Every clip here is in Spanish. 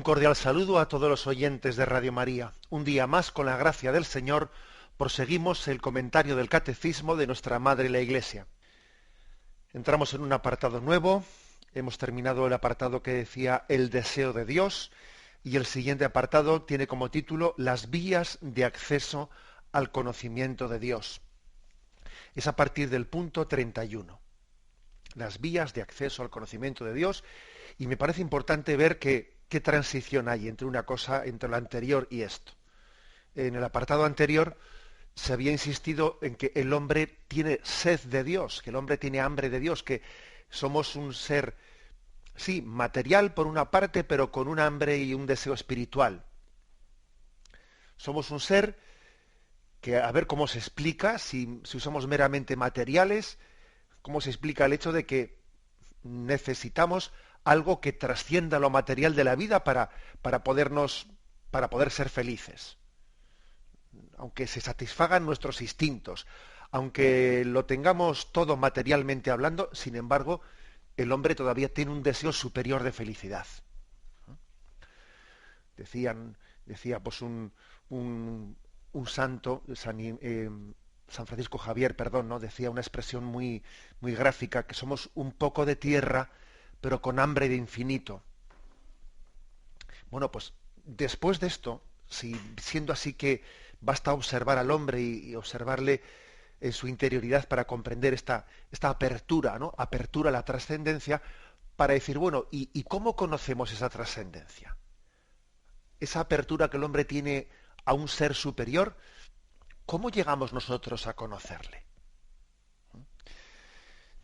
cordial saludo a todos los oyentes de Radio María. Un día más, con la gracia del Señor, proseguimos el comentario del Catecismo de nuestra Madre la Iglesia. Entramos en un apartado nuevo. Hemos terminado el apartado que decía el deseo de Dios, y el siguiente apartado tiene como título Las vías de acceso al conocimiento de Dios. Es a partir del punto 31. Las vías de acceso al conocimiento de Dios, y me parece importante ver qué transición hay entre una cosa, entre lo anterior y esto. En el apartado anterior se había insistido en que el hombre tiene sed de Dios, que el hombre tiene hambre de Dios, que somos un ser, sí, material por una parte, pero con un hambre y un deseo espiritual. Somos un ser que, a ver cómo se explica, si somos meramente materiales, cómo se explica el hecho de que necesitamos algo que trascienda lo material de la vida para poder ser felices. Aunque se satisfagan nuestros instintos, aunque lo tengamos todo materialmente hablando, sin embargo, el hombre todavía tiene un deseo superior de felicidad. Decía pues un santo, San Francisco Javier, perdón, ¿no? Decía una expresión muy, muy gráfica, que somos un poco de tierra, pero con hambre de infinito. Bueno, pues después de esto, siendo así que basta observar al hombre y observarle en su interioridad para comprender esta apertura, ¿no? Apertura a la trascendencia, para decir, bueno, ¿y cómo conocemos esa trascendencia? Esa apertura que el hombre tiene a un ser superior, ¿cómo llegamos nosotros a conocerle?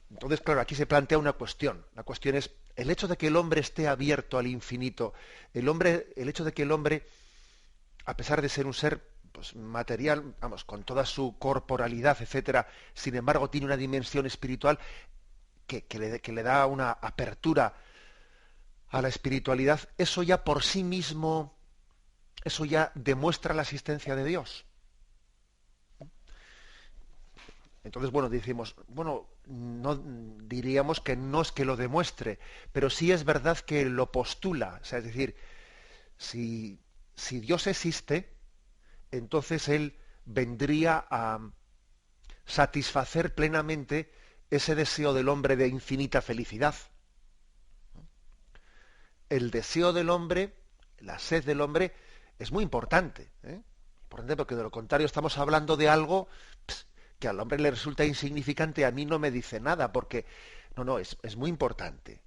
Entonces, claro, aquí se plantea una cuestión. La cuestión es el hecho de que el hombre esté abierto al infinito, el hecho de que el hombre, a pesar de ser un ser pues, material, vamos, con toda su corporalidad, etcétera, sin embargo tiene una dimensión espiritual que le da una apertura a la espiritualidad, eso ya por sí mismo, eso ya demuestra la existencia de Dios. Entonces, bueno, decimos, bueno, no diríamos que no es que lo demuestre, pero sí es verdad que lo postula. O sea, es decir, si Dios existe, entonces Él vendría a satisfacer plenamente ese deseo del hombre de infinita felicidad. El deseo del hombre, la sed del hombre, es muy importante, importante porque de lo contrario estamos hablando de algo que al hombre le resulta insignificante, a mí no me dice nada, porque es muy importante.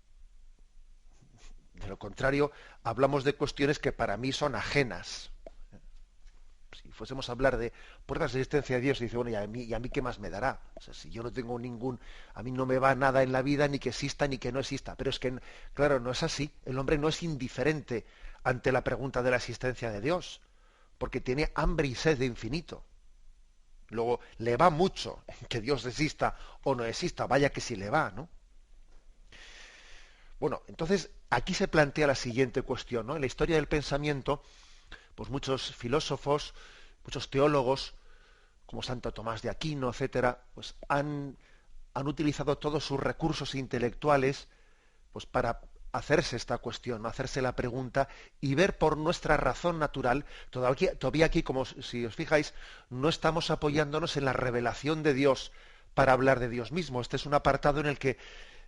De lo contrario, hablamos de cuestiones que para mí son ajenas. Si fuésemos a hablar de pruebas de existencia de Dios, y dice, bueno, ¿y a mí qué más me dará? O sea, si yo no tengo a mí no me va nada en la vida, ni que exista ni que no exista. Pero es que, claro, no es así. El hombre no es indiferente ante la pregunta de la existencia de Dios, porque tiene hambre y sed de infinito. Luego, le va mucho que Dios exista o no exista, vaya que sí le va, ¿no? Bueno, entonces, aquí se plantea la siguiente cuestión, ¿no? En la historia del pensamiento, pues muchos filósofos, muchos teólogos, como Santo Tomás de Aquino, etcétera, pues han utilizado todos sus recursos intelectuales pues para hacerse esta cuestión, ¿no? Hacerse la pregunta y ver por nuestra razón natural. Todavía aquí, como si os fijáis, no estamos apoyándonos en la revelación de Dios para hablar de Dios mismo. Este es un apartado en el que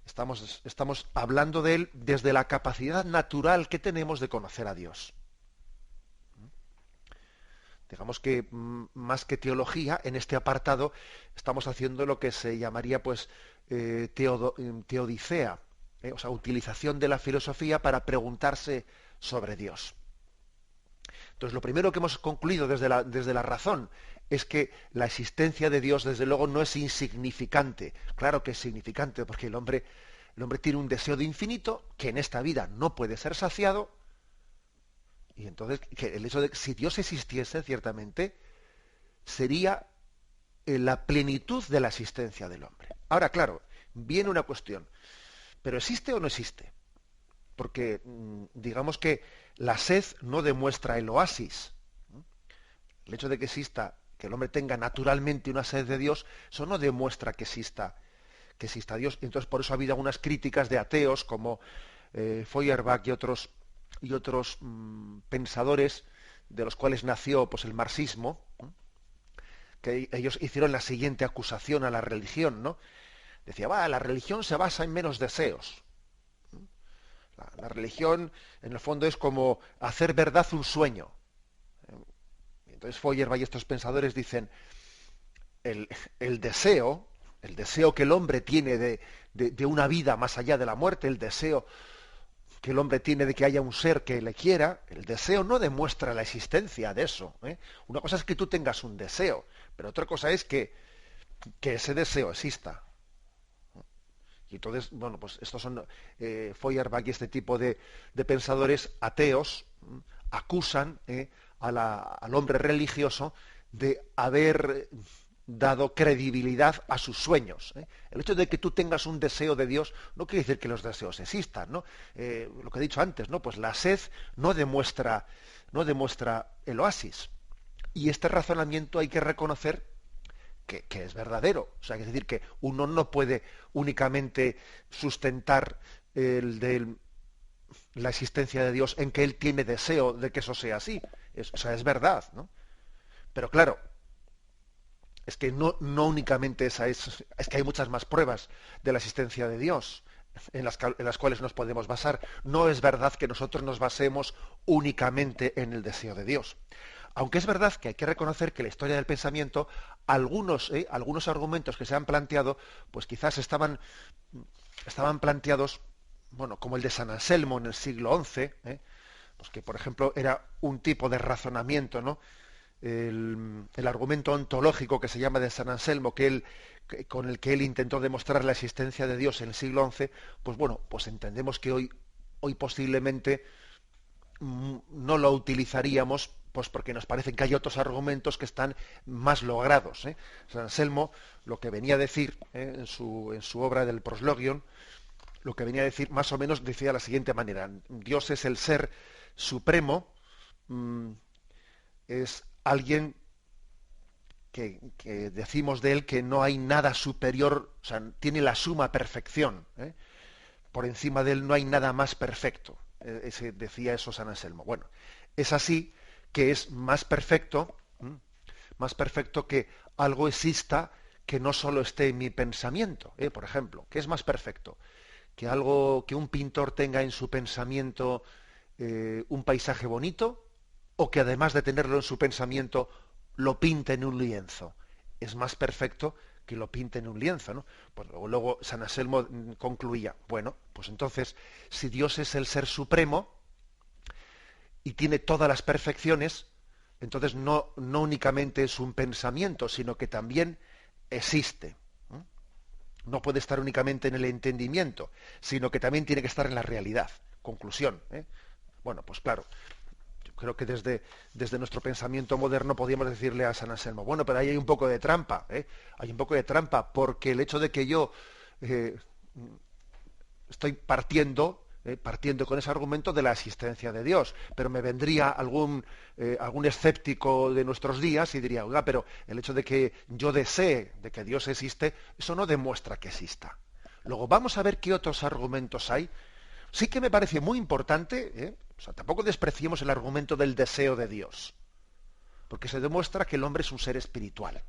estamos hablando de Él desde la capacidad natural que tenemos de conocer a Dios. Digamos que más que teología, en este apartado estamos haciendo lo que se llamaría pues teodicea, o sea, utilización de la filosofía para preguntarse sobre Dios. Entonces, lo primero que hemos concluido desde la razón es que la existencia de Dios, desde luego, no es insignificante. Claro que es significante, porque el hombre tiene un deseo de infinito que en esta vida no puede ser saciado. Y entonces, que el hecho de que si Dios existiese, ciertamente, sería la plenitud de la existencia del hombre. Ahora, claro, viene una cuestión. ¿Pero existe o no existe? Porque digamos que la sed no demuestra el oasis. El hecho de que exista, que el hombre tenga naturalmente una sed de Dios, eso no demuestra que exista Dios. Entonces, por eso ha habido algunas críticas de ateos como Feuerbach y otros y otros pensadores de los cuales nació pues el marxismo, que ellos hicieron la siguiente acusación a la religión, ¿no? Decía, la religión se basa en menos deseos. La religión, en el fondo, es como hacer verdad un sueño. Entonces Feuerbach y estos pensadores dicen, el, el deseo, el deseo que el hombre tiene de una vida más allá de la muerte, el deseo que el hombre tiene de que haya un ser que le quiera, el deseo no demuestra la existencia de eso. Una cosa es que tú tengas un deseo, pero otra cosa es que ese deseo exista. Y entonces, bueno, pues estos son Feuerbach y este tipo de pensadores ateos acusan al hombre religioso de haber dado credibilidad a sus sueños. El hecho de que tú tengas un deseo de Dios no quiere decir que los deseos existan, ¿no? Lo que he dicho antes, ¿no? Pues la sed no demuestra el oasis. Y este razonamiento hay que reconocer que es verdadero. O sea, es decir, que uno no puede únicamente sustentar la existencia de Dios en que Él tiene deseo de que eso sea así. O sea, es verdad, ¿no? Pero claro, es que no únicamente esa es que hay muchas más pruebas de la existencia de Dios en las cuales nos podemos basar. No es verdad que nosotros nos basemos únicamente en el deseo de Dios. Aunque es verdad que hay que reconocer que la historia del pensamiento, algunos argumentos que se han planteado, pues quizás estaban planteados, bueno, como el de San Anselmo en el siglo XI, pues que por ejemplo era un tipo de razonamiento, ¿no? El argumento ontológico que se llama de San Anselmo, con el que él intentó demostrar la existencia de Dios en el siglo XI, pues bueno, pues entendemos que hoy posiblemente no lo utilizaríamos, pues porque nos parece que hay otros argumentos que están más logrados. San Anselmo lo que venía a decir en su obra del Proslogion, lo que venía a decir más o menos decía de la siguiente manera: Dios es el ser supremo, es alguien que decimos de él que no hay nada superior, o sea, tiene la suma perfección. Por encima de él no hay nada más perfecto. Decía eso San Anselmo. Bueno, es así que es más perfecto que algo exista que no solo esté en mi pensamiento. Por ejemplo, ¿qué es más perfecto? Que un pintor tenga en su pensamiento un paisaje bonito, o que además de tenerlo en su pensamiento lo pinte en un lienzo. Es más perfecto que lo pinte en un lienzo, ¿no? Pues luego San Anselmo concluía, bueno, pues entonces, si Dios es el ser supremo y tiene todas las perfecciones, entonces no únicamente es un pensamiento, sino que también existe. No puede estar únicamente en el entendimiento, sino que también tiene que estar en la realidad. Conclusión. Bueno, pues claro, yo creo que desde nuestro pensamiento moderno podríamos decirle a San Anselmo, bueno, pero ahí hay un poco de trampa, hay un poco de trampa, porque el hecho de que yo estoy partiendo con ese argumento de la existencia de Dios, pero me vendría algún escéptico de nuestros días y diría, oiga, pero el hecho de que yo desee de que Dios existe, eso no demuestra que exista. Luego vamos a ver qué otros argumentos hay. Sí que me parece muy importante, o sea, tampoco despreciemos el argumento del deseo de Dios, porque se demuestra que el hombre es un ser espiritual.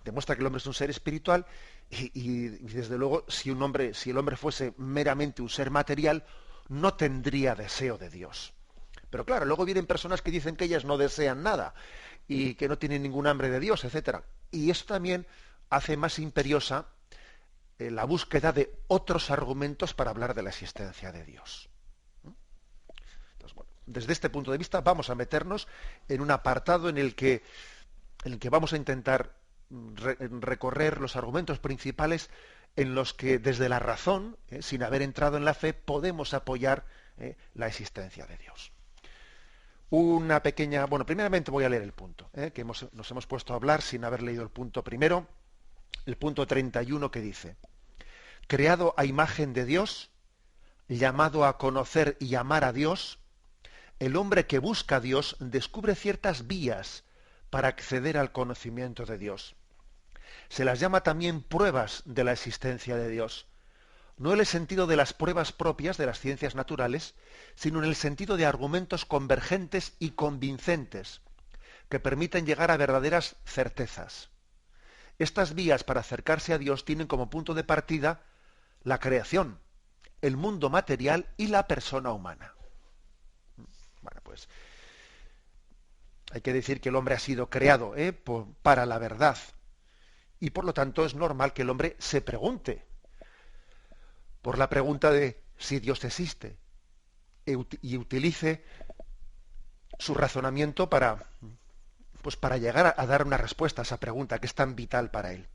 Demuestra que el hombre es un ser espiritual y desde luego si el hombre fuese meramente un ser material, no tendría deseo de Dios. Pero claro, luego vienen personas que dicen que ellas no desean nada y que no tienen ningún hambre de Dios, etcétera. Y eso también hace más imperiosa la búsqueda de otros argumentos para hablar de la existencia de Dios. Entonces, bueno, desde este punto de vista vamos a meternos en un apartado en el que vamos a intentar recorrer los argumentos principales en los que desde la razón, sin haber entrado en la fe, podemos apoyar la existencia de Dios. Una pequeña, bueno, primeramente voy a leer el punto, que nos hemos puesto a hablar sin haber leído el punto primero, el punto 31 que dice: creado a imagen de Dios, llamado a conocer y amar a Dios, el hombre que busca a Dios descubre ciertas vías para acceder al conocimiento de Dios. Se las llama también pruebas de la existencia de Dios. no en el sentido de las pruebas propias de las ciencias naturales, sino en el sentido de argumentos convergentes y convincentes, que permiten llegar a verdaderas certezas. Estas vías para acercarse a Dios tienen como punto de partida la creación, el mundo material y la persona humana. Bueno, pues hay que decir que el hombre ha sido creado para la verdad, y por lo tanto es normal que el hombre se pregunte por la pregunta de si Dios existe y utilice su razonamiento para llegar a dar una respuesta a esa pregunta que es tan vital para él.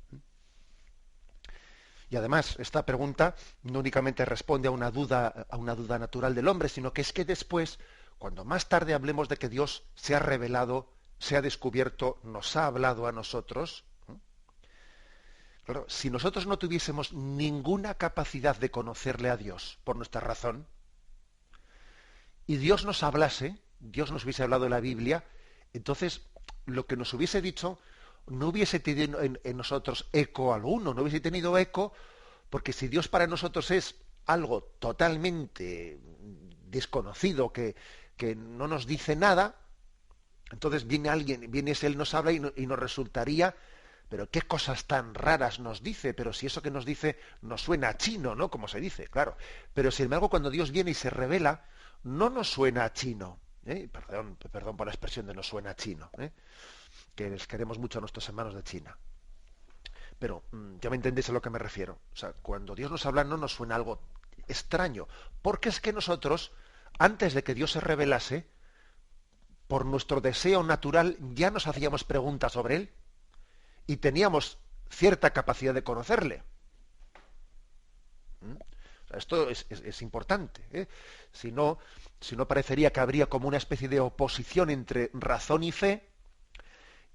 Y además, esta pregunta no únicamente responde a una duda natural del hombre, sino que es que después, cuando más tarde hablemos de que Dios se ha revelado, se ha descubierto, nos ha hablado a nosotros, claro, si nosotros no tuviésemos ninguna capacidad de conocerle a Dios por nuestra razón, y Dios nos hablase, Dios nos hubiese hablado de la Biblia, entonces lo que nos hubiese dicho no hubiese tenido en nosotros eco alguno, no hubiese tenido eco, porque si Dios para nosotros es algo totalmente desconocido, que no nos dice nada, entonces viene alguien, Él nos habla y nos resultaría, pero qué cosas tan raras nos dice, pero si eso que nos dice nos suena a chino, ¿no? Como se dice, claro. Pero sin embargo, cuando Dios viene y se revela, no nos suena a chino. Perdón por la expresión de nos suena a chino, que les queremos mucho a nuestros hermanos de China. Pero ya me entendéis a lo que me refiero. O sea, cuando Dios nos habla no nos suena algo extraño, porque es que nosotros, antes de que Dios se revelase, por nuestro deseo natural ya nos hacíamos preguntas sobre Él y teníamos cierta capacidad de conocerle. O sea, esto es importante, Si no parecería que habría como una especie de oposición entre razón y fe,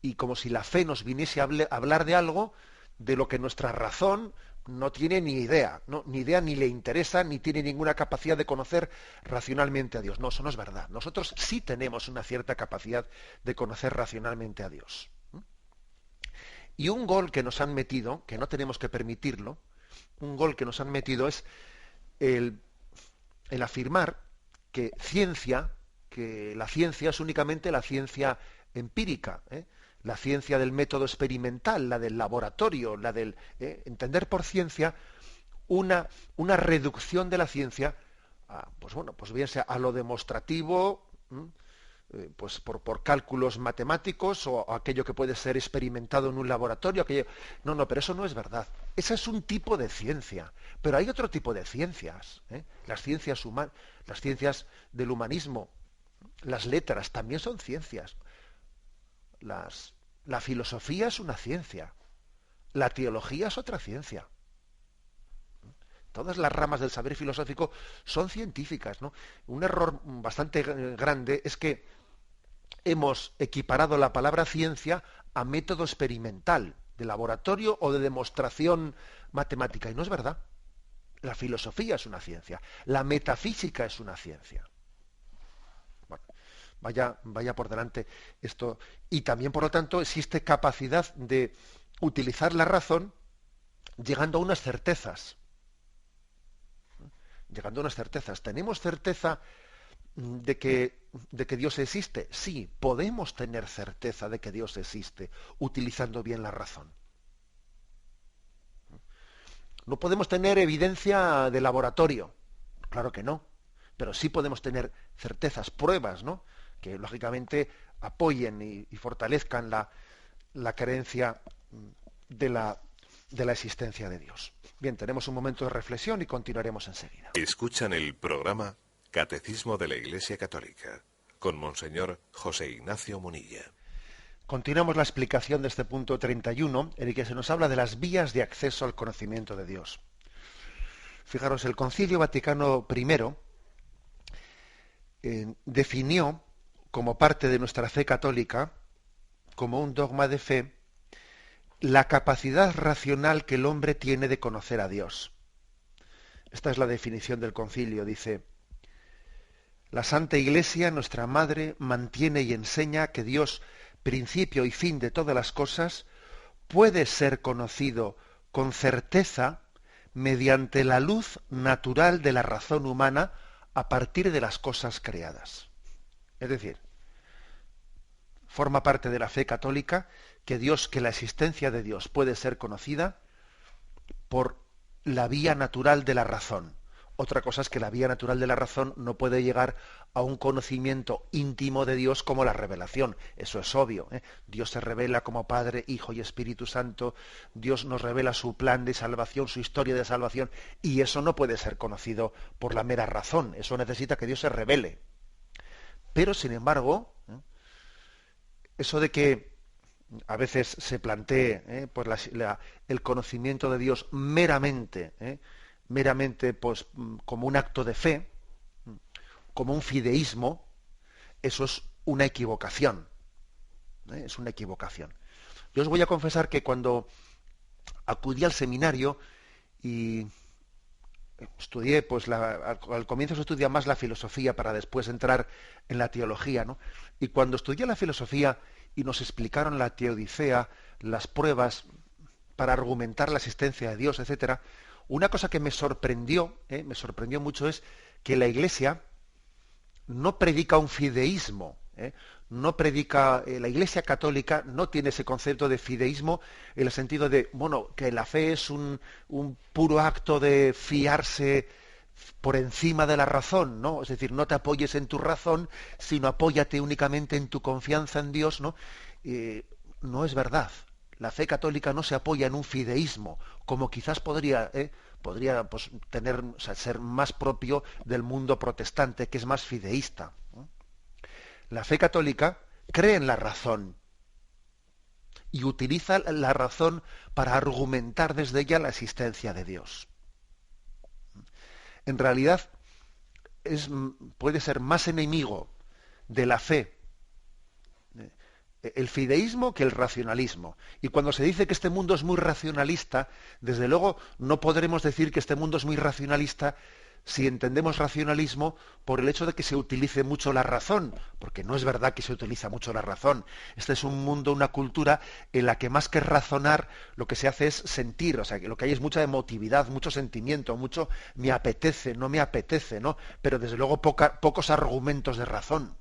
y como si la fe nos viniese a hablar de algo de lo que nuestra razón no tiene ni idea, ¿no? Ni idea, ni le interesa, ni tiene ninguna capacidad de conocer racionalmente a Dios. No, eso no es verdad. Nosotros sí tenemos una cierta capacidad de conocer racionalmente a Dios. Y un gol que nos han metido, que no tenemos que permitirlo, un gol que nos han metido es el afirmar que la ciencia es únicamente la ciencia empírica, la ciencia del método experimental, la del laboratorio, la del entender por ciencia una reducción de la ciencia pues bien sea a lo demostrativo, pues por cálculos matemáticos o aquello que puede ser experimentado en un laboratorio, no, pero eso no es verdad. Ese es un tipo de ciencia, pero hay otro tipo de ciencias, las ciencias humanas, las ciencias del humanismo, las letras también son ciencias. La filosofía es una ciencia, la teología es otra ciencia. Todas las ramas del saber filosófico son científicas, ¿no? Un error bastante grande es que hemos equiparado la palabra ciencia a método experimental, de laboratorio o de demostración matemática, y no es verdad. La filosofía es una ciencia, la metafísica es una ciencia. Bueno, vaya por delante esto. Y también, por lo tanto, existe capacidad de utilizar la razón llegando a unas certezas. ¿Tenemos certeza de que Dios existe? Sí, podemos tener certeza de que Dios existe utilizando bien la razón. No podemos tener evidencia de laboratorio, claro que no, pero sí podemos tener certezas, pruebas, ¿no? Que lógicamente apoyen y fortalezcan la creencia de la existencia de Dios. Bien, tenemos un momento de reflexión y continuaremos enseguida. Escuchan el programa Catecismo de la Iglesia Católica con Monseñor José Ignacio Munilla. Continuamos la explicación de este punto 31, en el que se nos habla de las vías de acceso al conocimiento de Dios. Fijaros, el Concilio Vaticano I definió como parte de nuestra fe católica, como un dogma de fe, la capacidad racional que el hombre tiene de conocer a Dios. Esta es la definición del concilio. Dice: la Santa Iglesia, nuestra Madre, mantiene y enseña que Dios, principio y fin de todas las cosas, puede ser conocido con certeza mediante la luz natural de la razón humana a partir de las cosas creadas. Es decir, forma parte de la fe católica que la existencia de Dios puede ser conocida por la vía natural de la razón. Otra cosa es que la vía natural de la razón no puede llegar a un conocimiento íntimo de Dios como la revelación. Eso es obvio, ¿eh? Dios se revela como Padre, Hijo y Espíritu Santo. Dios nos revela su plan de salvación, su historia de salvación, y eso no puede ser conocido por la mera razón. Eso necesita que Dios se revele. Pero, sin embargo, eso de que a veces se plantee pues el conocimiento de Dios meramente, pues, como un acto de fe, como un fideísmo, eso es una equivocación. Es una equivocación. Yo os voy a confesar que cuando acudí al seminario y estudié, pues al comienzo se estudia más la filosofía para después entrar en la teología, ¿no? Y cuando estudié la filosofía y nos explicaron la teodicea, las pruebas para argumentar la existencia de Dios, etcétera, una cosa que me sorprendió mucho es que la Iglesia no predica un fideísmo, no predica, la Iglesia católica no tiene ese concepto de fideísmo en el sentido de, bueno, que la fe es un puro acto de fiarse por encima de la razón, ¿no? Es decir, no te apoyes en tu razón, sino apóyate únicamente en tu confianza en Dios, ¿no? No es verdad. La fe católica no se apoya en un fideísmo, como quizás podría pues, ser más propio del mundo protestante, que es más fideísta, ¿no? La fe católica cree en la razón y utiliza la razón para argumentar desde ella la existencia de Dios. En realidad, puede ser más enemigo de la fe el fideísmo que el racionalismo. Y cuando se dice que este mundo es muy racionalista, desde luego no podremos decir que este mundo es muy racionalista si entendemos racionalismo por el hecho de que se utilice mucho la razón, porque no es verdad que se utiliza mucho la razón. Este es un mundo, una cultura en la que más que razonar, lo que se hace es sentir, o sea, que lo que hay es mucha emotividad, mucho sentimiento, mucho me apetece, no me apetece, ¿no? Pero desde luego pocos argumentos de razón.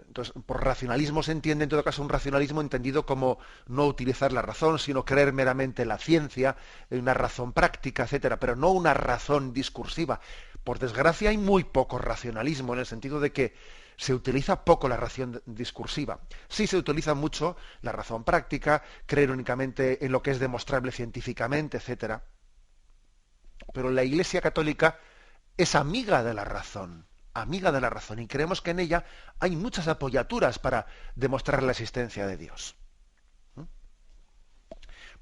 Entonces, por racionalismo se entiende en todo caso un racionalismo entendido como no utilizar la razón, sino creer meramente en la ciencia, en una razón práctica, etcétera, pero no una razón discursiva. Por desgracia hay muy poco racionalismo, en el sentido de que se utiliza poco la razón discursiva. Sí se utiliza mucho la razón práctica, creer únicamente en lo que es demostrable científicamente, etcétera. Pero la Iglesia católica es amiga de la razón, y creemos que en ella hay muchas apoyaturas para demostrar la existencia de Dios.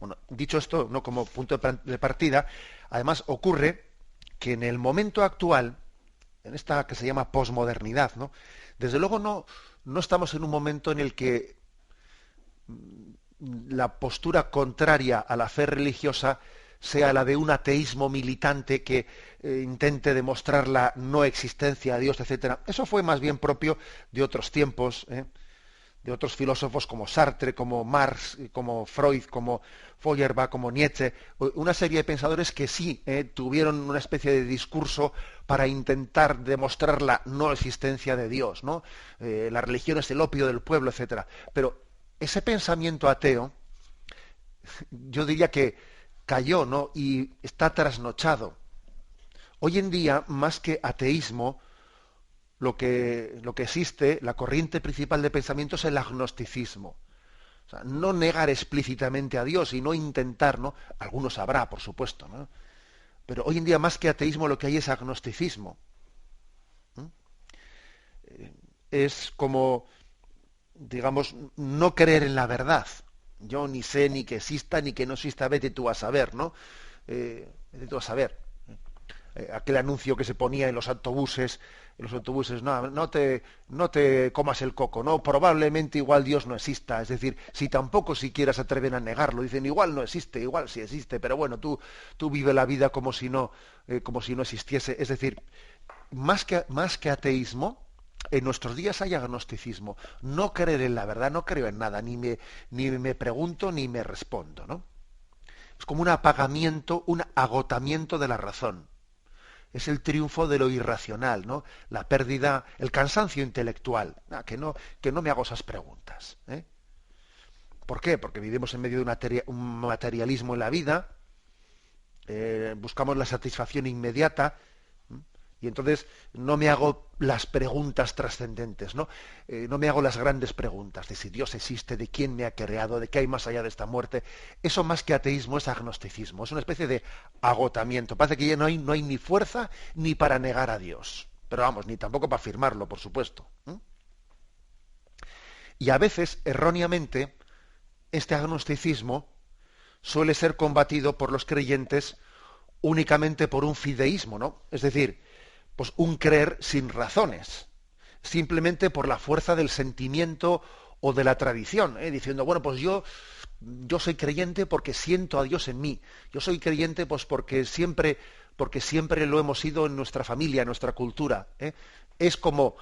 Bueno, dicho esto, no como punto de partida, además ocurre que en el momento actual, en esta que se llama posmodernidad, ¿no? Desde luego no estamos en un momento en el que la postura contraria a la fe religiosa sea la de un ateísmo militante que intente demostrar la no existencia de Dios, etcétera. Eso fue más bien propio de otros tiempos, de otros filósofos como Sartre, como Marx, como Freud, como Feuerbach, como Nietzsche, una serie de pensadores que sí tuvieron una especie de discurso para intentar demostrar la no existencia de Dios, ¿no? La religión es el opio del pueblo, etcétera. Pero ese pensamiento ateo, yo diría que cayó, ¿no? Y está trasnochado. Hoy en día, más que ateísmo, lo que existe, la corriente principal de pensamiento es el agnosticismo. O sea, no negar explícitamente a Dios y no intentar, ¿no? Algunos habrá, por supuesto, ¿no? Pero hoy en día, más que ateísmo, lo que hay es agnosticismo. Es como, digamos, no creer en la verdad. Yo ni sé ni que exista ni que no exista, vete tú a saber, ¿no? Vete tú a saber. Aquel anuncio que se ponía en los autobuses, no te comas el coco, no, probablemente igual Dios no exista, es decir, si tampoco siquiera se atreven a negarlo, dicen igual no existe, igual sí existe, pero bueno, tú vive la vida como si no existiese, es decir, más que ateísmo, en nuestros días hay agnosticismo, no creer en la verdad, no creo en nada, ni me pregunto ni me respondo, ¿no? Es como un apagamiento, un agotamiento de la razón. Es el triunfo de lo irracional, ¿no? La pérdida, el cansancio intelectual. Que no me hago esas preguntas. ¿Por qué? Porque vivimos en medio de un materialismo en la vida, buscamos la satisfacción inmediata, y entonces no me hago las preguntas trascendentes, ¿no? No me hago las grandes preguntas de si Dios existe, de quién me ha creado, de qué hay más allá de esta muerte. Eso más que ateísmo es agnosticismo, es una especie de agotamiento. Parece que ya no hay ni fuerza ni para negar a Dios. Pero vamos, ni tampoco para afirmarlo, por supuesto. Y a veces, erróneamente, este agnosticismo suele ser combatido por los creyentes únicamente por un fideísmo, ¿no? Es decir, pues un creer sin razones, simplemente por la fuerza del sentimiento o de la tradición, diciendo, bueno, pues yo soy creyente porque siento a Dios en mí, yo soy creyente pues porque siempre lo hemos sido en nuestra familia, en nuestra cultura. Es como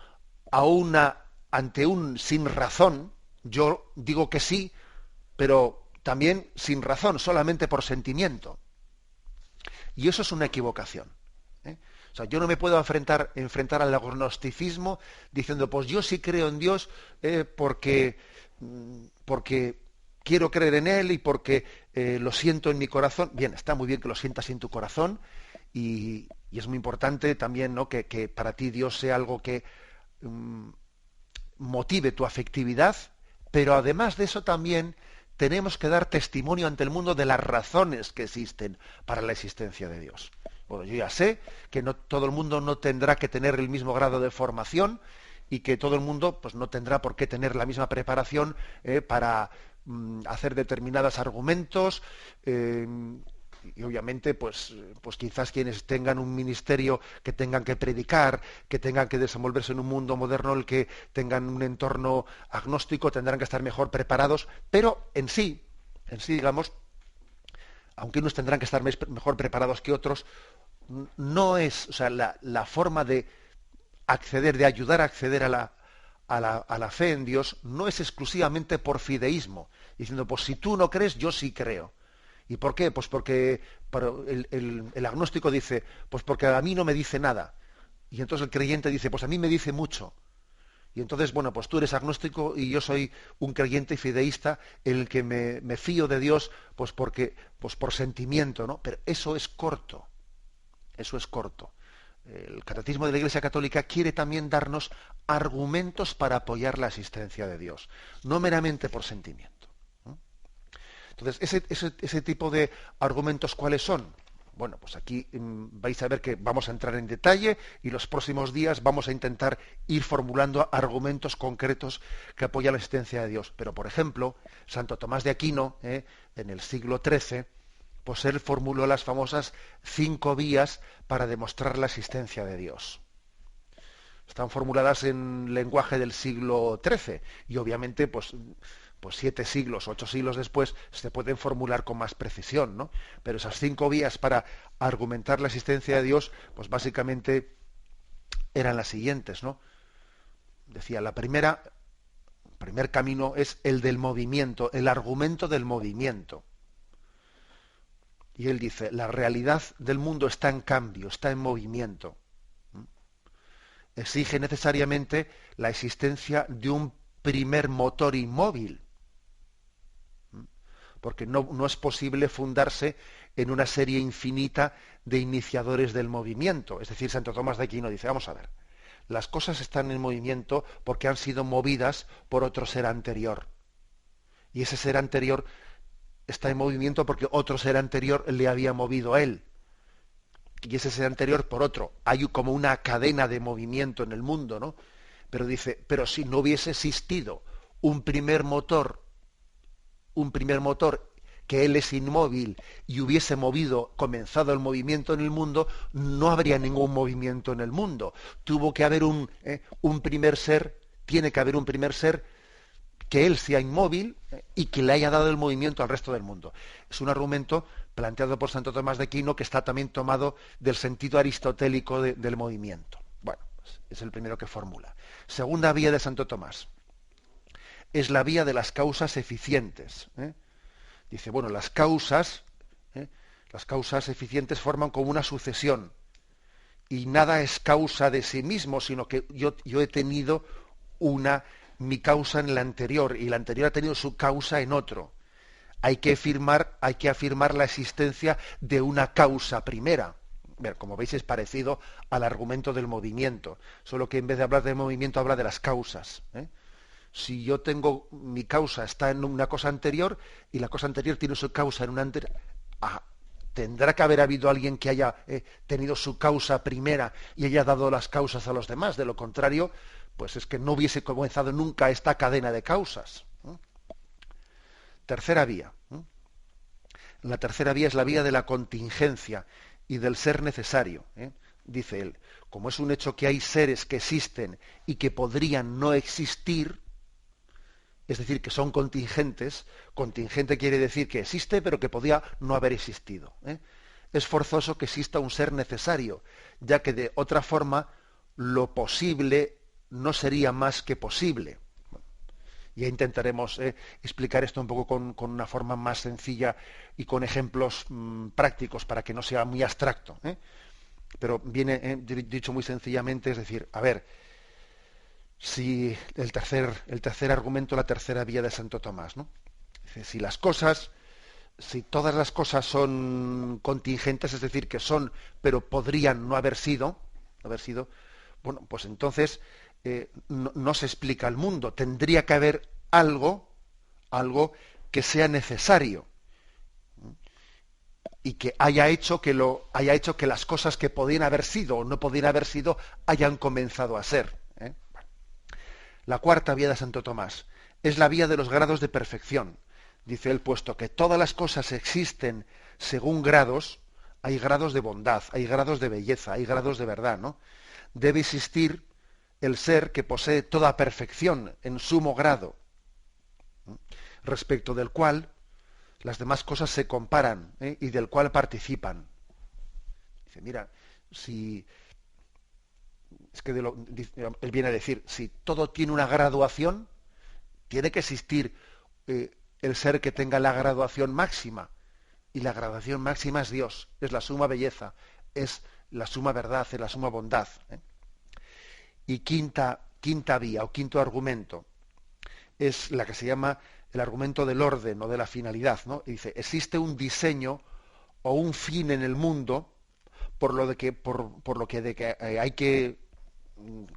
ante un sin razón, yo digo que sí, pero también sin razón, solamente por sentimiento. Y eso es una equivocación. O sea, yo no me puedo enfrentar al agnosticismo diciendo, pues yo sí creo en Dios porque quiero creer en Él y porque lo siento en mi corazón. Bien, está muy bien que lo sientas en tu corazón y es muy importante también, ¿no?, que para ti Dios sea algo que motive tu afectividad, pero además de eso también tenemos que dar testimonio ante el mundo de las razones que existen para la existencia de Dios. Bueno, yo ya sé que no todo el mundo no tendrá que tener el mismo grado de formación y que todo el mundo pues no tendrá por qué tener la misma preparación para hacer determinados argumentos, y obviamente pues quizás quienes tengan un ministerio que tengan que predicar, que tengan que desenvolverse en un mundo moderno, el que tengan un entorno agnóstico, tendrán que estar mejor preparados, pero en sí digamos, aunque unos tendrán que estar mejor preparados que otros, no es, o sea, la forma de acceder, de ayudar a acceder a la fe en Dios, no es exclusivamente por fideísmo, diciendo, pues si tú no crees, yo sí creo. ¿Y por qué? Pues porque el agnóstico dice, pues porque a mí no me dice nada. Y entonces el creyente dice, pues a mí me dice mucho. Y entonces, bueno, pues tú eres agnóstico y yo soy un creyente y fideísta, en el que me fío de Dios, pues por sentimiento, ¿no? Pero eso es corto. Eso es corto. El Catecismo de la Iglesia Católica quiere también darnos argumentos para apoyar la existencia de Dios, no meramente por sentimiento. Entonces, ese tipo de argumentos, ¿cuáles son? Bueno, pues aquí vais a ver que vamos a entrar en detalle y los próximos días vamos a intentar ir formulando argumentos concretos que apoyan la existencia de Dios. Pero, por ejemplo, Santo Tomás de Aquino, en el siglo XIII, pues él formuló las famosas 5 vías para demostrar la existencia de Dios. Están formuladas en lenguaje del siglo XIII y obviamente pues 7 siglos, 8 siglos después se pueden formular con más precisión, ¿no? Pero esas 5 vías para argumentar la existencia de Dios, pues básicamente eran las siguientes, ¿no? Decía, el primer camino es el del movimiento, el argumento del movimiento. Y él dice, la realidad del mundo está en cambio, está en movimiento. Exige necesariamente la existencia de un primer motor inmóvil, porque no es posible fundarse en una serie infinita de iniciadores del movimiento. Es decir, Santo Tomás de Aquino dice, vamos a ver, las cosas están en movimiento porque han sido movidas por otro ser anterior. Y ese ser anterior está en movimiento porque otro ser anterior le había movido a él. Y ese ser anterior por otro. Hay como una cadena de movimiento en el mundo, ¿no? Pero dice, pero si no hubiese existido un primer motor que él es inmóvil y hubiese comenzado el movimiento en el mundo, no habría ningún movimiento en el mundo. Tuvo que haber un primer ser, tiene que haber un primer ser que él sea inmóvil y que le haya dado el movimiento al resto del mundo. Es un argumento planteado por Santo Tomás de Aquino que está también tomado del sentido aristotélico del movimiento. Bueno, pues es el primero que formula. Segunda vía de Santo Tomás. Es la vía de las causas eficientes. Dice, bueno, las causas Las causas eficientes forman como una sucesión y nada es causa de sí mismo, sino que yo he tenido mi causa en la anterior y la anterior ha tenido su causa en otro. Hay que afirmar la existencia de una causa primera. Como veis, es parecido al argumento del movimiento, solo que en vez de hablar del movimiento habla de las causas. Si yo tengo, mi causa está en una cosa anterior y la cosa anterior tiene su causa en una anterior, tendrá que haber habido alguien que haya tenido su causa primera y haya dado las causas a los demás. De lo contrario, pues es que no hubiese comenzado nunca esta cadena de causas. Tercera vía. La tercera vía es la vía de la contingencia y del ser necesario. Dice él, como es un hecho que hay seres que existen y que podrían no existir, es decir, que son contingentes, contingente quiere decir que existe pero que podía no haber existido. Es forzoso que exista un ser necesario, ya que de otra forma lo posible no sería más que posible. Ya intentaremos explicar esto un poco con una forma más sencilla y con ejemplos prácticos para que no sea muy abstracto. Pero viene dicho muy sencillamente, es decir, a ver, si el tercer argumento, la tercera vía de Santo Tomás, ¿no? Dice, si todas las cosas son contingentes, es decir, que son, pero podrían no haber sido, bueno, pues entonces no se explica el mundo. Tendría que haber algo que sea necesario y que haya hecho que las cosas que podían haber sido o no podían haber sido hayan comenzado a ser. La cuarta vía de Santo Tomás es la vía de los grados de perfección. Dice él, puesto que todas las cosas existen según grados, hay grados de bondad, hay grados de belleza, hay grados de verdad, ¿no? Debe existir el ser que posee toda perfección en sumo grado, respecto del cual las demás cosas se comparan y del cual participan. Dice, mira, él viene a decir, si todo tiene una graduación, tiene que existir el ser que tenga la graduación máxima. Y la graduación máxima es Dios, es la suma belleza, es la suma verdad, es la suma bondad. Y quinta vía o quinto argumento es la que se llama el argumento del orden o de la finalidad, ¿no? Y dice, existe un diseño o un fin en el mundo por lo que hay que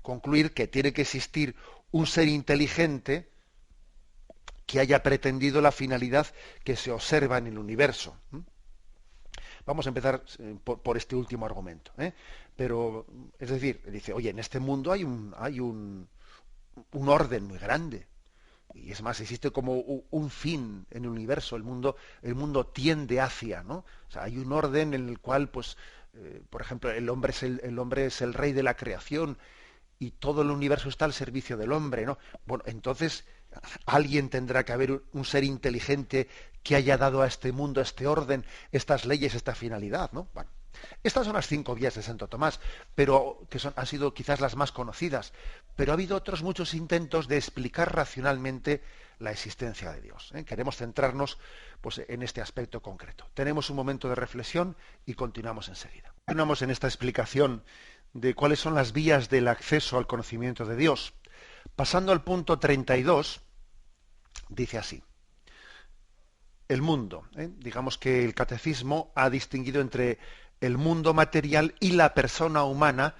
concluir que tiene que existir un ser inteligente que haya pretendido la finalidad que se observa en el universo. Vamos a empezar por este último argumento. Pero, es decir, dice, oye, en este mundo hay un orden muy grande. Y es más, existe como un fin en el universo. El mundo tiende hacia, ¿no? O sea, hay un orden en el cual, pues, por ejemplo, el hombre es el rey de la creación y todo el universo está al servicio del hombre, ¿no? Bueno, entonces alguien tendrá que haber un ser inteligente que haya dado a este mundo este orden, estas leyes, esta finalidad, ¿no? Bueno, estas son las 5 vías de Santo Tomás, pero han sido quizás las más conocidas, pero ha habido otros muchos intentos de explicar racionalmente la existencia de Dios. Queremos centrarnos, pues, en este aspecto concreto. Tenemos un momento de reflexión y continuamos enseguida. Continuamos en esta explicación de cuáles son las vías del acceso al conocimiento de Dios. Pasando al punto 32, dice así. El mundo. Digamos que el catecismo ha distinguido entre el mundo material y la persona humana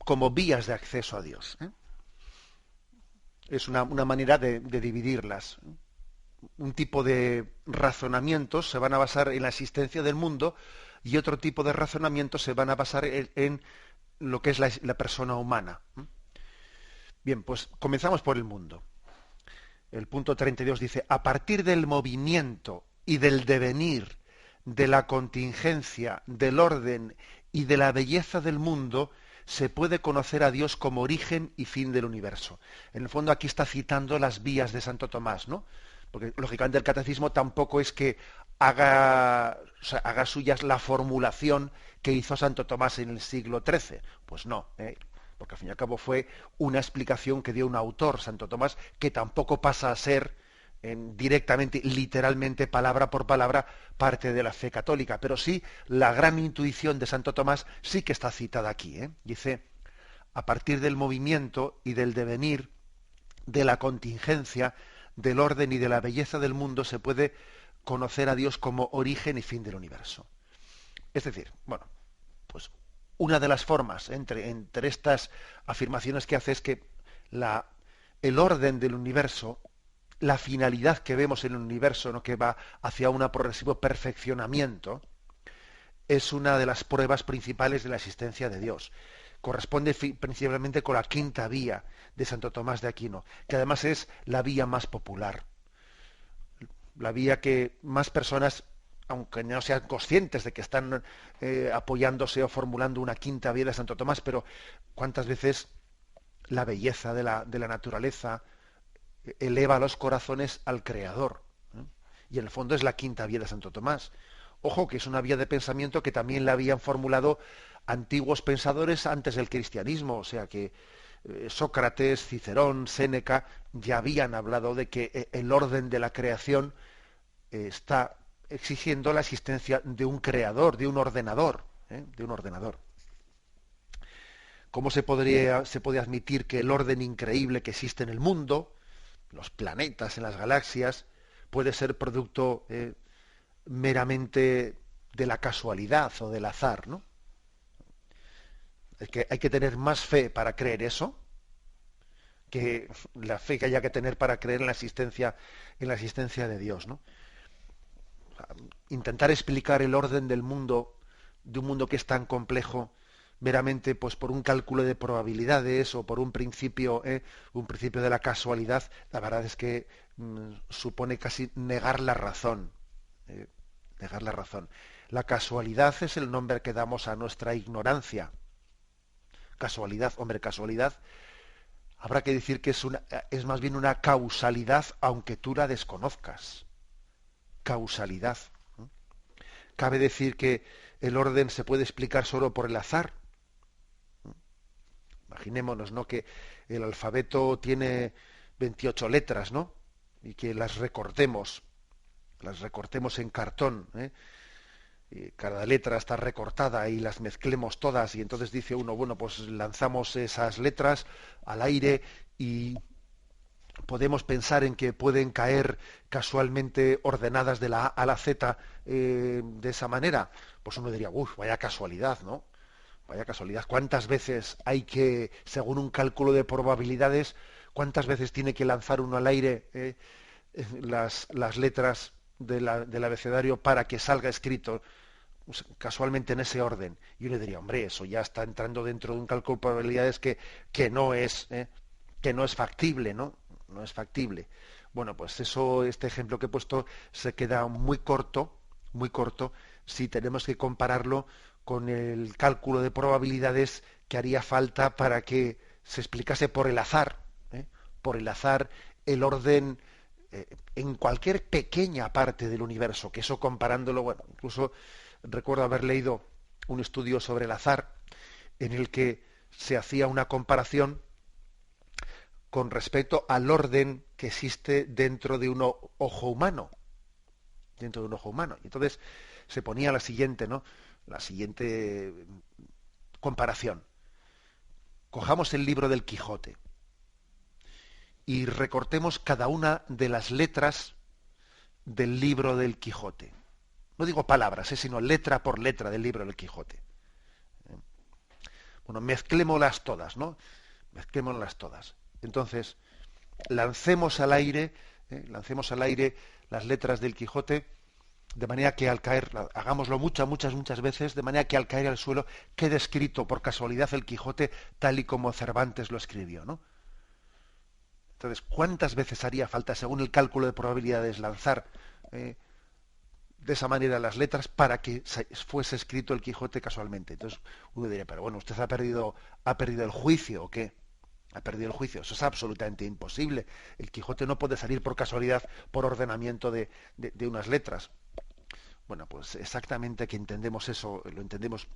como vías de acceso a Dios. Es una manera de dividirlas. Un tipo de razonamientos se van a basar en la existencia del mundo y otro tipo de razonamientos se van a basar en lo que es la persona humana. Bien, pues comenzamos por el mundo. El punto 32 dice, a partir del movimiento y del devenir, de la contingencia, del orden y de la belleza del mundo, se puede conocer a Dios como origen y fin del universo. En el fondo aquí está citando las vías de Santo Tomás, ¿no? Porque lógicamente el catecismo tampoco es que haga suyas la formulación que hizo Santo Tomás en el siglo XIII. Pues no, porque al fin y al cabo fue una explicación que dio un autor, Santo Tomás, que tampoco pasa a ser directamente, literalmente, palabra por palabra, parte de la fe católica. Pero sí, la gran intuición de Santo Tomás sí que está citada aquí. Dice, a partir del movimiento y del devenir, de la contingencia, del orden y de la belleza del mundo, se puede conocer a Dios como origen y fin del universo. Es decir, bueno, pues una de las formas entre estas afirmaciones que hace es que el orden del universo, la finalidad que vemos en el universo, ¿no?, que va hacia un progresivo perfeccionamiento, es una de las pruebas principales de la existencia de Dios. Corresponde principalmente con la quinta vía de Santo Tomás de Aquino, que además es la vía más popular, la vía que más personas, aunque no sean conscientes de que están apoyándose o formulando una quinta vía de Santo Tomás, pero cuántas veces la belleza de la naturaleza eleva los corazones al Creador, ¿eh? Y en el fondo es la quinta vía de Santo Tomás. Ojo, que es una vía de pensamiento que también la habían formulado antiguos pensadores antes del cristianismo, o sea que Sócrates, Cicerón, Séneca ya habían hablado de que el orden de la creación está exigiendo la existencia de un creador, de un ordenador, de un ordenador. ¿Cómo se puede admitir que el orden increíble que existe en el mundo, los planetas, en las galaxias, puede ser producto meramente de la casualidad o del azar, ¿no? Es que hay que tener más fe para creer eso que la fe que haya que tener para creer en la existencia de Dios, ¿no? O sea, intentar explicar el orden del mundo, de un mundo que es tan complejo, meramente pues por un cálculo de probabilidades o por un principio de la casualidad, la verdad es que supone casi negar la razón. Negar la razón. La casualidad es el nombre que damos a nuestra ignorancia. Casualidad, hombre, casualidad. Habrá que decir que es más bien una causalidad, aunque tú la desconozcas. Causalidad. Cabe decir que el orden se puede explicar solo por el azar. Imaginémonos, ¿no?, que el alfabeto tiene 28 letras, ¿no?, y que las recortemos en cartón, y cada letra está recortada y las mezclemos todas, y entonces dice uno, bueno, pues lanzamos esas letras al aire y podemos pensar en que pueden caer casualmente ordenadas de la A a la Z de esa manera. Pues uno diría, uff, vaya casualidad, ¿no? Vaya casualidad. ¿Cuántas veces hay que, según un cálculo de probabilidades, cuántas veces tiene que lanzar uno al aire las letras del abecedario para que salga escrito casualmente en ese orden? Y uno diría, hombre, eso ya está entrando dentro de un cálculo de probabilidades que no es factible, ¿no? No es factible. Bueno, pues este ejemplo que he puesto se queda muy corto si tenemos que compararlo con el cálculo de probabilidades que haría falta para que se explicase por el azar, el orden en cualquier pequeña parte del universo, que eso comparándolo, bueno, incluso recuerdo haber leído un estudio sobre el azar en el que se hacía una comparación con respecto al orden que existe dentro de un ojo humano. Dentro de un ojo humano. Y entonces se ponía la siguiente comparación. Cojamos el libro del Quijote y recortemos cada una de las letras del libro del Quijote. No digo palabras, sino letra por letra del libro del Quijote. Bueno, mezclémoslas todas, ¿no? Mezclémoslas todas. Entonces, lancemos al aire las letras del Quijote, de manera que al caer, hagámoslo muchas veces, de manera que al caer al suelo quede escrito por casualidad el Quijote tal y como Cervantes lo escribió, ¿no? Entonces, ¿cuántas veces haría falta, según el cálculo de probabilidades, lanzar de esa manera las letras para que fuese escrito el Quijote casualmente? Entonces, uno diría, pero bueno, ¿usted ha perdido el juicio o qué? Ha perdido el juicio. Eso es absolutamente imposible. El Quijote no puede salir por casualidad, por ordenamiento de unas letras. Bueno, pues exactamente que entendemos eso, lo entendemos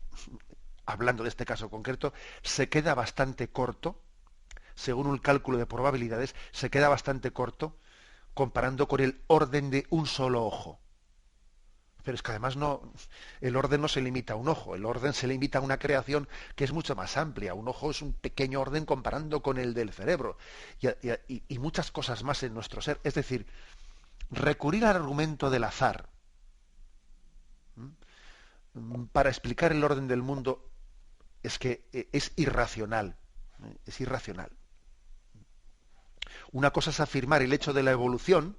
hablando de este caso concreto, se queda bastante corto, según un cálculo de probabilidades, se queda bastante corto comparando con el orden de un solo ojo. Pero es que además el orden no se limita a un ojo, el orden se limita a una creación que es mucho más amplia. Un ojo es un pequeño orden comparando con el del cerebro y muchas cosas más en nuestro ser. Es decir, recurrir al argumento del azar para explicar el orden del mundo es que es irracional. Es irracional. Una cosa es afirmar el hecho de la evolución,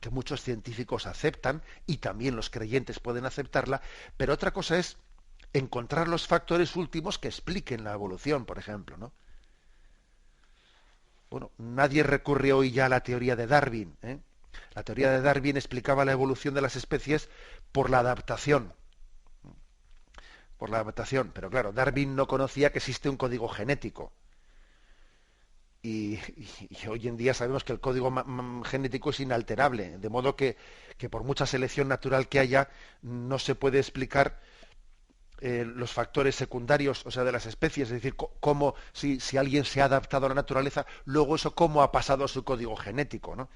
que muchos científicos aceptan y también los creyentes pueden aceptarla, pero otra cosa es encontrar los factores últimos que expliquen la evolución, por ejemplo, ¿no? Bueno, nadie recurre hoy ya a la teoría de Darwin, ¿eh? La teoría de Darwin explicaba la evolución de las especies por la adaptación. Por la adaptación, pero claro, Darwin no conocía que existe un código genético. Y hoy en día sabemos que el código genético es inalterable, de modo que por mucha selección natural que haya, no se puede explicar los factores secundarios, o sea, de las especies, es decir, cómo si alguien se ha adaptado a la naturaleza, luego eso cómo ha pasado a su código genético, ¿no?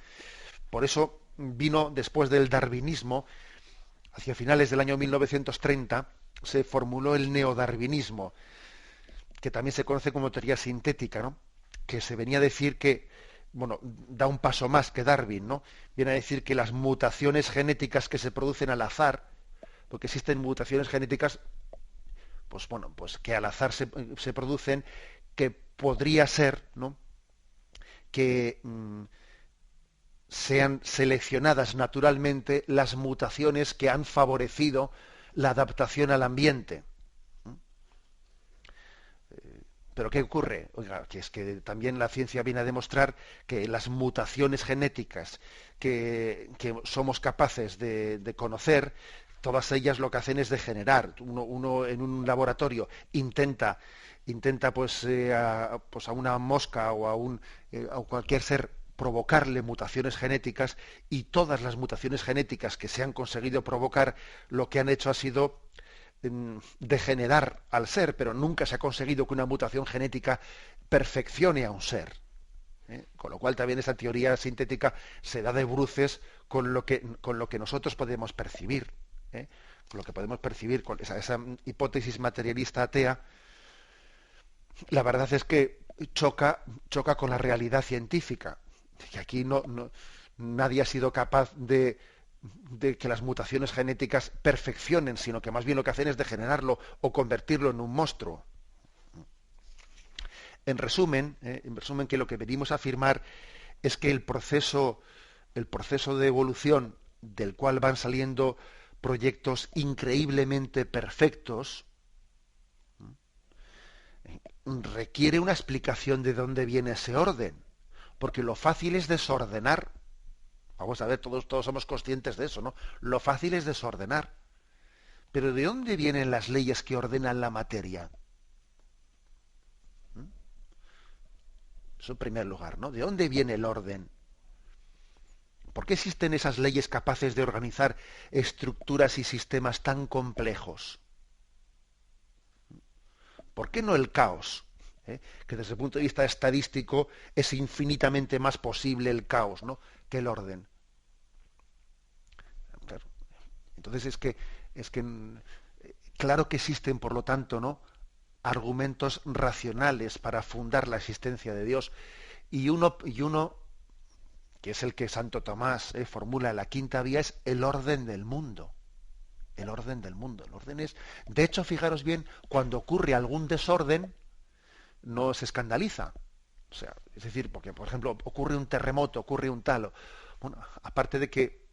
Por eso vino después del darwinismo, hacia finales del año 1930, se formuló el neodarwinismo, que también se conoce como teoría sintética, ¿no? Que se venía a decir que, bueno, da un paso más que Darwin, ¿no? Viene a decir que las mutaciones genéticas que se producen al azar, porque existen mutaciones genéticas, pues bueno, pues que al azar se producen, que podría ser, ¿no? Que sean seleccionadas naturalmente las mutaciones que han favorecido la adaptación al ambiente. Pero ¿qué ocurre? Oiga, que es que también la ciencia viene a demostrar que las mutaciones genéticas que somos capaces de conocer, todas ellas lo que hacen es degenerar. Uno en un laboratorio intenta pues, a una mosca o a cualquier ser provocarle mutaciones genéticas, y todas las mutaciones genéticas que se han conseguido provocar lo que han hecho ha sido degenerar al ser, pero nunca se ha conseguido que una mutación genética perfeccione a un ser. Con lo cual también esa teoría sintética se da de bruces con lo que nosotros podemos percibir. Con lo que podemos percibir, con esa hipótesis materialista atea, la verdad es que choca con la realidad científica. Y aquí nadie ha sido capaz de que las mutaciones genéticas perfeccionen, sino que más bien lo que hacen es degenerarlo o convertirlo en un monstruo. En resumen, que lo que venimos a afirmar es que el proceso de evolución del cual van saliendo proyectos increíblemente perfectos requiere una explicación de dónde viene ese orden, porque lo fácil es desordenar. Vamos a ver, todos somos conscientes de eso, ¿no? Lo fácil es desordenar. Pero ¿de dónde vienen las leyes que ordenan la materia? Eso en primer lugar, ¿no? ¿De dónde viene el orden? ¿Por qué existen esas leyes capaces de organizar estructuras y sistemas tan complejos? ¿Por qué no el caos? Que desde el punto de vista estadístico es infinitamente más posible el caos, ¿no?, que el orden. Claro. Entonces es que claro que existen, por lo tanto, ¿no?, argumentos racionales para fundar la existencia de Dios, y uno que es el que Santo Tomás formula, la quinta vía, es el orden del mundo. El orden del mundo. El orden es, de hecho, fijaros bien, cuando ocurre algún desorden, no se escandaliza. O sea, es decir, porque, por ejemplo, ocurre un terremoto, ocurre un tal. Bueno, aparte de que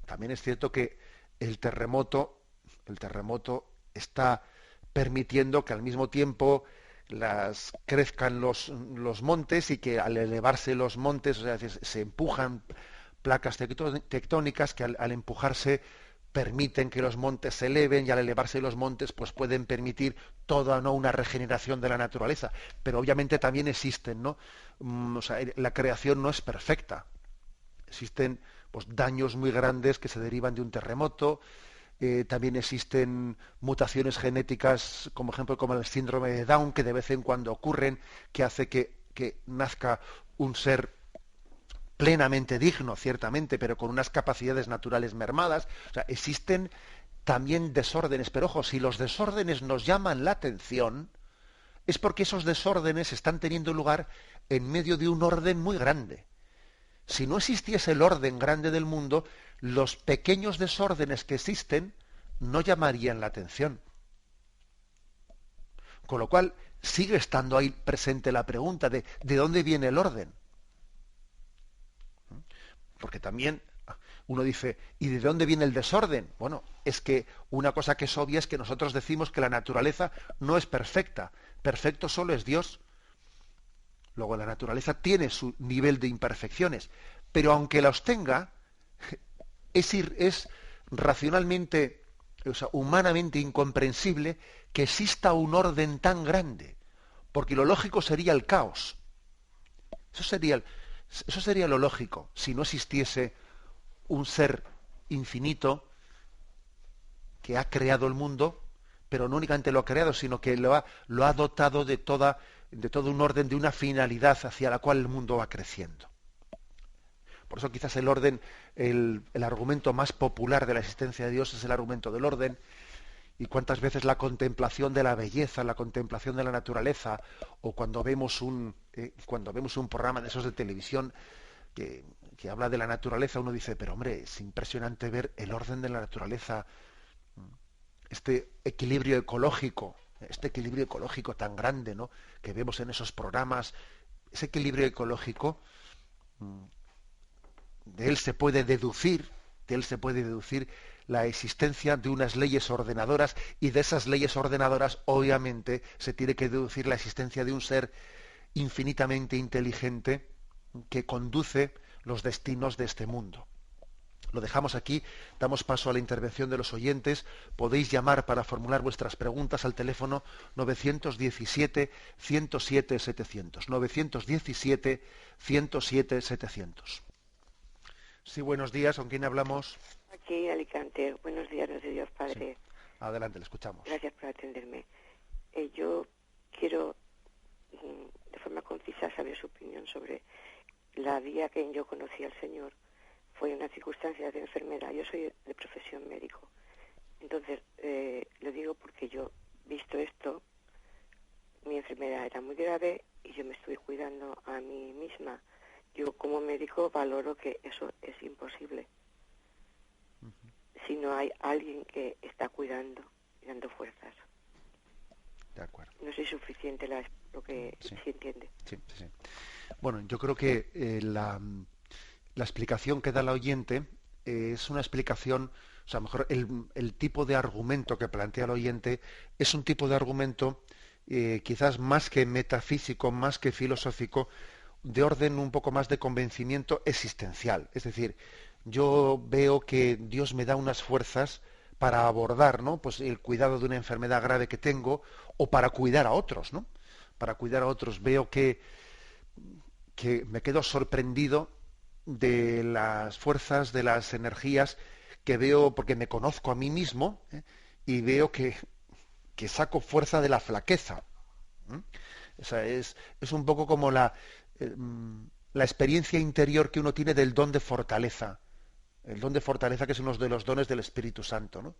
también es cierto que el terremoto está permitiendo que al mismo tiempo crezcan los montes, y que al elevarse los montes, o sea, se empujan placas tectónicas que al empujarse permiten que los montes se eleven, y al elevarse los montes pues pueden permitir toda una regeneración de la naturaleza. Pero obviamente también existen, ¿no? O sea, la creación no es perfecta. Existen pues daños muy grandes que se derivan de un terremoto. También existen mutaciones genéticas, como ejemplo como el síndrome de Down, que de vez en cuando ocurren, que hace que nazca un ser plenamente digno, ciertamente, pero con unas capacidades naturales mermadas. O sea, existen también desórdenes, pero ojo, si los desórdenes nos llaman la atención, es porque esos desórdenes están teniendo lugar en medio de un orden muy grande. Si no existiese el orden grande del mundo, los pequeños desórdenes que existen no llamarían la atención. Con lo cual, sigue estando ahí presente la pregunta de dónde viene el orden. Porque también uno dice, ¿y de dónde viene el desorden? Bueno, es que una cosa que es obvia es que nosotros decimos que la naturaleza no es perfecta. Perfecto solo es Dios. Luego la naturaleza tiene su nivel de imperfecciones, pero aunque los tenga, es racionalmente, o sea, humanamente incomprensible que exista un orden tan grande, porque lo lógico sería el caos. Eso sería lo lógico, si no existiese un ser infinito que ha creado el mundo, pero no únicamente lo ha creado, sino que lo ha dotado de todo un orden, de una finalidad hacia la cual el mundo va creciendo. Por eso quizás el orden, el argumento más popular de la existencia de Dios es el argumento del orden. Y cuántas veces la contemplación de la belleza, la contemplación de la naturaleza, o cuando vemos un programa de esos de televisión que habla de la naturaleza, uno dice, pero hombre, es impresionante ver el orden de la naturaleza, este equilibrio ecológico tan grande, ¿no?, que vemos en esos programas. Ese equilibrio ecológico, de él se puede deducir la existencia de unas leyes ordenadoras, y de esas leyes ordenadoras obviamente se tiene que deducir la existencia de un ser infinitamente inteligente que conduce los destinos de este mundo. Lo dejamos aquí, damos paso a la intervención de los oyentes. Podéis llamar para formular vuestras preguntas al teléfono 917-107-700. 917-107-700. Sí, buenos días, ¿con quién hablamos? Aquí, Alicante. Buenos días, no sé Dios, Padre. Sí. Adelante, le escuchamos. Gracias por atenderme. Yo quiero, de forma concisa, saber su opinión sobre la día que yo conocí al Señor. Fue una circunstancia de enfermedad. Yo soy de profesión médico. Entonces, lo digo porque yo, visto esto, mi enfermedad era muy grave y yo me estuve cuidando a mí misma. Yo, como médico, valoro que eso es imposible. Si no hay alguien que está cuidando y dando fuerzas. De acuerdo. No es suficiente lo que sí entiende. Sí. Bueno, yo creo que la explicación que da el oyente es una explicación, o sea, mejor el tipo de argumento que plantea el oyente es un tipo de argumento quizás más que metafísico, más que filosófico, de orden un poco más de convencimiento existencial. Es decir, yo veo que Dios me da unas fuerzas para abordar, ¿no?, pues el cuidado de una enfermedad grave que tengo, o para cuidar a otros, ¿no? Para cuidar a otros. Veo que me quedo sorprendido de las fuerzas, de las energías que veo, porque me conozco a mí mismo, y veo que saco fuerza de la flaqueza. O sea, es un poco como la experiencia interior que uno tiene del don de fortaleza. El don de fortaleza, que es uno de los dones del Espíritu Santo, ¿no?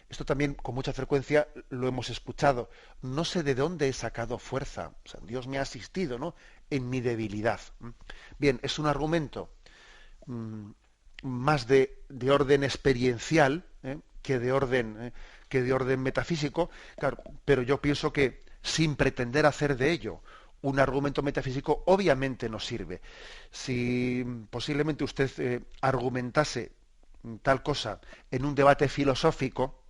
Esto también con mucha frecuencia lo hemos escuchado. No sé de dónde he sacado fuerza. O sea, Dios me ha asistido, ¿no?, en mi debilidad. Bien, es un argumento más de orden experiencial, que de orden metafísico. Claro, pero yo pienso que sin pretender hacer de ello un argumento metafísico, obviamente nos sirve. Si posiblemente usted argumentase tal cosa en un debate filosófico,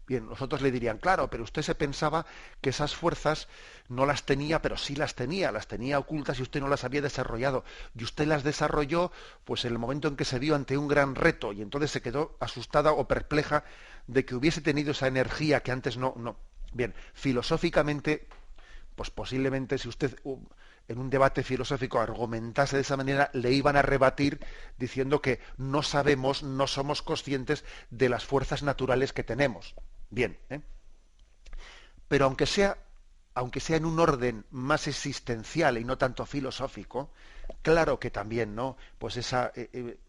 bien, nosotros le dirían, claro, pero usted se pensaba que esas fuerzas no las tenía, pero sí las tenía ocultas y usted no las había desarrollado. Y usted las desarrolló pues en el momento en que se vio ante un gran reto, y entonces se quedó asustada o perpleja de que hubiese tenido esa energía que antes no. Bien, filosóficamente, pues posiblemente si usted en un debate filosófico argumentase de esa manera, le iban a rebatir diciendo que no sabemos, no somos conscientes de las fuerzas naturales que tenemos. Bien, pero aunque sea en un orden más existencial y no tanto filosófico, claro que también, ¿no? Pues esa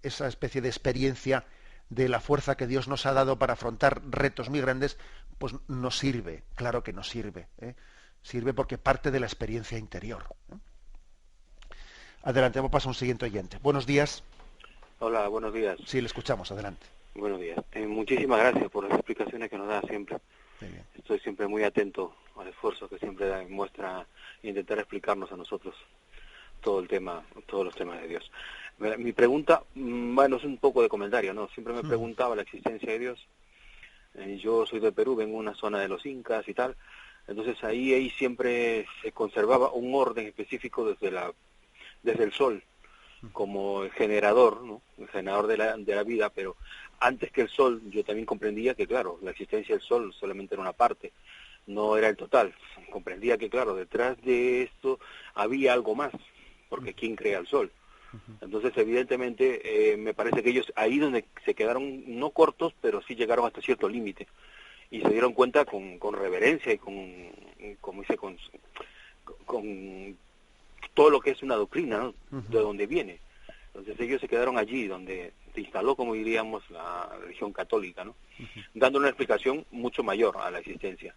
especie de experiencia de la fuerza que Dios nos ha dado para afrontar retos muy grandes, pues nos sirve, claro que nos sirve, ¿eh? Sirve porque parte de la experiencia interior, ¿eh? Adelante, vamos a pasar a un siguiente oyente. Buenos días. Hola, buenos días. Sí, le escuchamos, adelante. Buenos días. Muchísimas gracias por las explicaciones que nos da siempre. Muy bien. Estoy siempre muy atento al esfuerzo que siempre muestra intentar explicarnos a nosotros todo el tema, todos los temas de Dios. Mi pregunta, bueno, es un poco de comentario, ¿no? Siempre me preguntaba la existencia de Dios. Yo soy de Perú, vengo de una zona de los incas y tal. Entonces ahí siempre se conservaba un orden específico desde el sol, como el generador, ¿no? El generador de la vida, pero antes que el sol yo también comprendía que, claro, la existencia del sol solamente era una parte, no era el total. Comprendía que, claro, detrás de esto había algo más, porque ¿quién crea el sol? Entonces, evidentemente, me parece que ellos ahí donde se quedaron no cortos, pero sí llegaron hasta cierto límite, y se dieron cuenta con reverencia y como dice, con todo lo que es una doctrina, ¿no? De donde viene. Entonces ellos se quedaron allí, donde se instaló, como diríamos, la religión católica, ¿no? Dando una explicación mucho mayor a la existencia.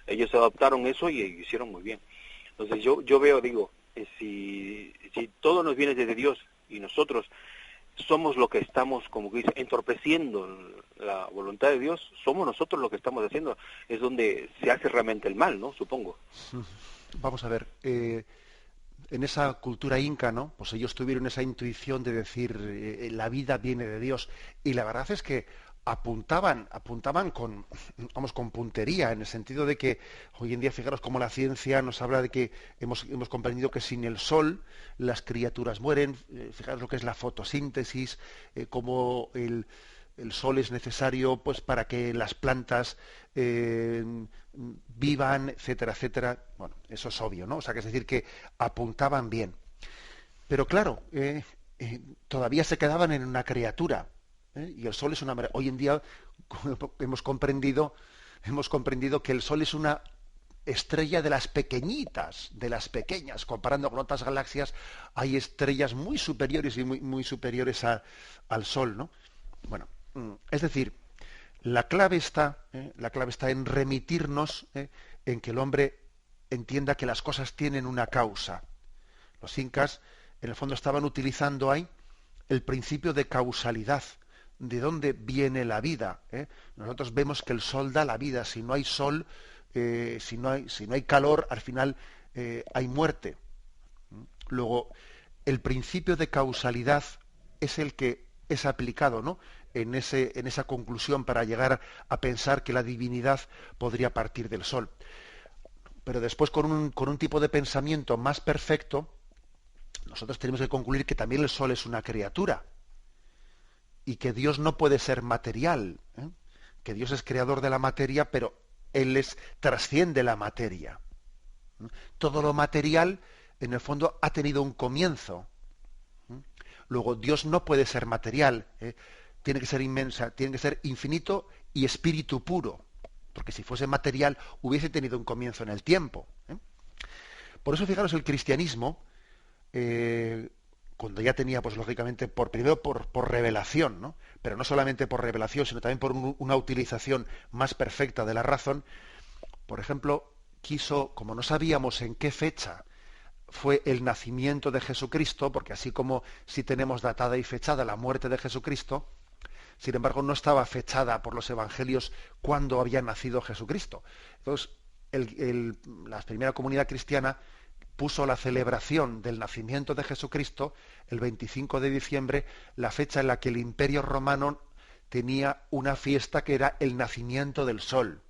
Ellos adoptaron eso y hicieron muy bien. Entonces yo veo, digo, si todo nos viene desde Dios y nosotros somos lo que estamos, como que dice, entorpeciendo la voluntad de Dios, somos nosotros lo que estamos haciendo, es donde se hace realmente el mal, ¿no? Supongo. Vamos a ver, en esa cultura inca, ¿no? Pues ellos tuvieron esa intuición de decir la vida viene de Dios, y la verdad es que apuntaban con puntería, en el sentido de que hoy en día, fijaros cómo la ciencia nos habla de que hemos comprendido que sin el sol las criaturas mueren. Fijaros lo que es la fotosíntesis, cómo el sol es necesario pues para que las plantas vivan, etcétera, etcétera. Bueno, eso es obvio, ¿no? O sea, que es decir, que apuntaban bien. Pero claro, todavía se quedaban en una criatura. Y el sol es una... Hoy en día hemos comprendido que el sol es una estrella de las pequeñitas, de las pequeñas. Comparando con otras galaxias, hay estrellas muy superiores y muy superiores al sol, ¿no? Bueno, es decir, la clave está en remitirnos en que el hombre entienda que las cosas tienen una causa. Los incas, en el fondo, estaban utilizando ahí el principio de causalidad. ¿De dónde viene la vida? Nosotros vemos que el sol da la vida. Si no hay sol, si no hay calor, al final hay muerte. Luego, el principio de causalidad es el que es aplicado, ¿no? en esa conclusión para llegar a pensar que la divinidad podría partir del sol. Pero después, con un tipo de pensamiento más perfecto, nosotros tenemos que concluir que también el sol es una criatura y que Dios no puede ser material, que Dios es creador de la materia, pero Él trasciende la materia. Todo lo material, en el fondo, ha tenido un comienzo. Luego, Dios no puede ser material, tiene que ser inmensa, tiene que ser infinito y espíritu puro, porque si fuese material hubiese tenido un comienzo en el tiempo. Por eso, fijaros, el cristianismo, cuando ya tenía, pues lógicamente, primero por revelación, ¿no? Pero no solamente por revelación, sino también por una utilización más perfecta de la razón, por ejemplo, quiso, como no sabíamos en qué fecha fue el nacimiento de Jesucristo, porque así como si tenemos datada y fechada la muerte de Jesucristo, sin embargo no estaba fechada por los evangelios cuándo había nacido Jesucristo. Entonces, la primera comunidad cristiana puso la celebración del nacimiento de Jesucristo el 25 de diciembre, la fecha en la que el Imperio Romano tenía una fiesta que era el nacimiento del sol.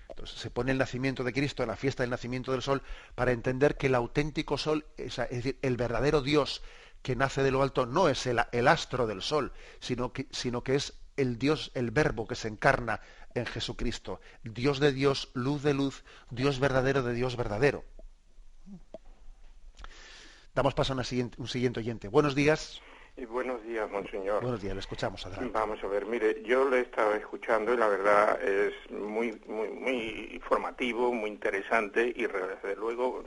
Entonces se pone el nacimiento de Cristo en la fiesta del nacimiento del sol para entender que el auténtico sol, es decir, el verdadero Dios que nace de lo alto, no es el astro del sol, sino que es el Dios, el Verbo que se encarna en Jesucristo. Dios de Dios, luz de luz, Dios verdadero de Dios verdadero. Damos paso a un siguiente oyente. Buenos días. Y buenos días, monseñor. Buenos días, le escuchamos. Adelante. Vamos a ver, mire, yo le estaba escuchando y la verdad es muy informativo, muy interesante y desde luego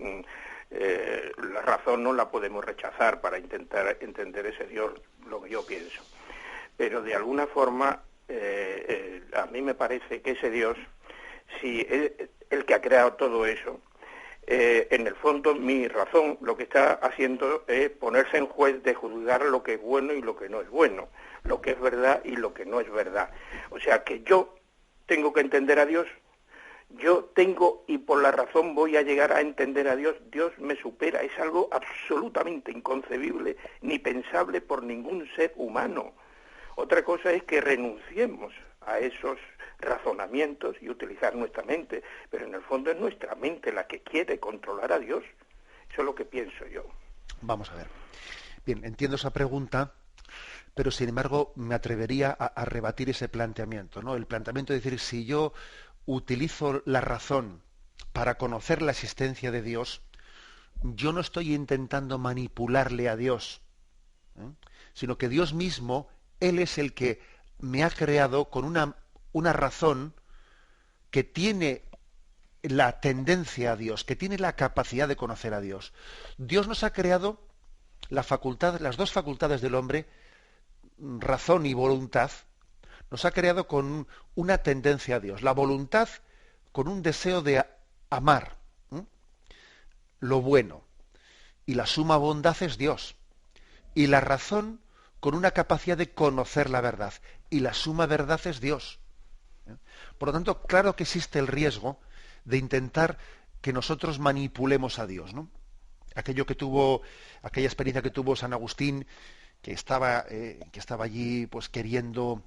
La razón no la podemos rechazar para intentar entender ese Dios, lo que yo pienso. Pero de alguna forma, a mí me parece que ese Dios, si es el que ha creado todo eso, en el fondo mi razón lo que está haciendo es ponerse en juez de juzgar lo que es bueno y lo que no es bueno, lo que es verdad y lo que no es verdad. O sea que yo tengo que entender a Dios, yo tengo, y por la razón voy a llegar a entender a Dios, Dios me supera, es algo absolutamente inconcebible, ni pensable por ningún ser humano. Otra cosa es que renunciemos a esos razonamientos y utilizar nuestra mente, pero en el fondo es nuestra mente la que quiere controlar a Dios. Eso es lo que pienso yo. Vamos a ver. Bien, entiendo esa pregunta, pero sin embargo me atrevería a rebatir ese planteamiento, ¿no? El planteamiento de decir, si yo utilizo la razón para conocer la existencia de Dios, yo no estoy intentando manipularle a Dios, sino que Dios mismo, Él es el que me ha creado con una razón que tiene la tendencia a Dios, que tiene la capacidad de conocer a Dios. Dios nos ha creado las dos facultades del hombre, razón y voluntad, nos ha creado con una tendencia a Dios. La voluntad con un deseo de amar lo bueno, y la suma bondad es Dios. Y la razón con una capacidad de conocer la verdad, y la suma verdad es Dios. Por lo tanto, claro que existe el riesgo de intentar que nosotros manipulemos a Dios, ¿no? Aquella experiencia que tuvo San Agustín, que estaba allí pues queriendo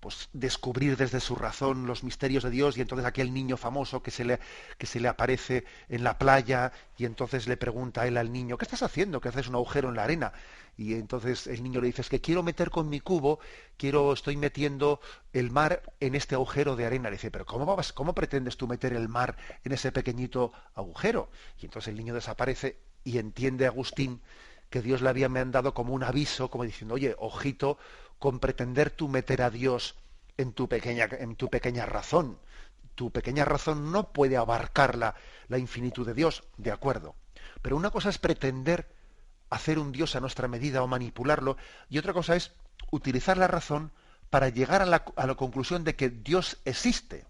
pues descubrir desde su razón los misterios de Dios, y entonces aquel niño famoso que se le aparece en la playa, y entonces le pregunta a él al niño, ¿qué estás haciendo? Que haces un agujero en la arena. Y entonces el niño le dice, es que quiero meter con mi cubo, estoy metiendo el mar en este agujero de arena. Le dice, pero ¿cómo pretendes tú meter el mar en ese pequeñito agujero? Y entonces el niño desaparece, y entiende Agustín que Dios le había mandado como un aviso, como diciendo, oye, ojito con pretender tú meter a Dios en tu pequeña razón. Tu pequeña razón no puede abarcar la infinitud de Dios, de acuerdo. Pero una cosa es pretender hacer un Dios a nuestra medida o manipularlo, y otra cosa es utilizar la razón para llegar a la conclusión de que Dios existe.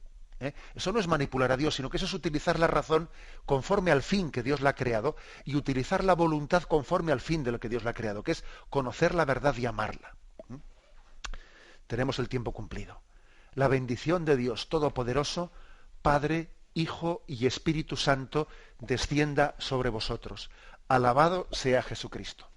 Eso no es manipular a Dios, sino que eso es utilizar la razón conforme al fin que Dios la ha creado, y utilizar la voluntad conforme al fin de lo que Dios la ha creado, que es conocer la verdad y amarla. Tenemos el tiempo cumplido. La bendición de Dios Todopoderoso, Padre, Hijo y Espíritu Santo, descienda sobre vosotros. Alabado sea Jesucristo.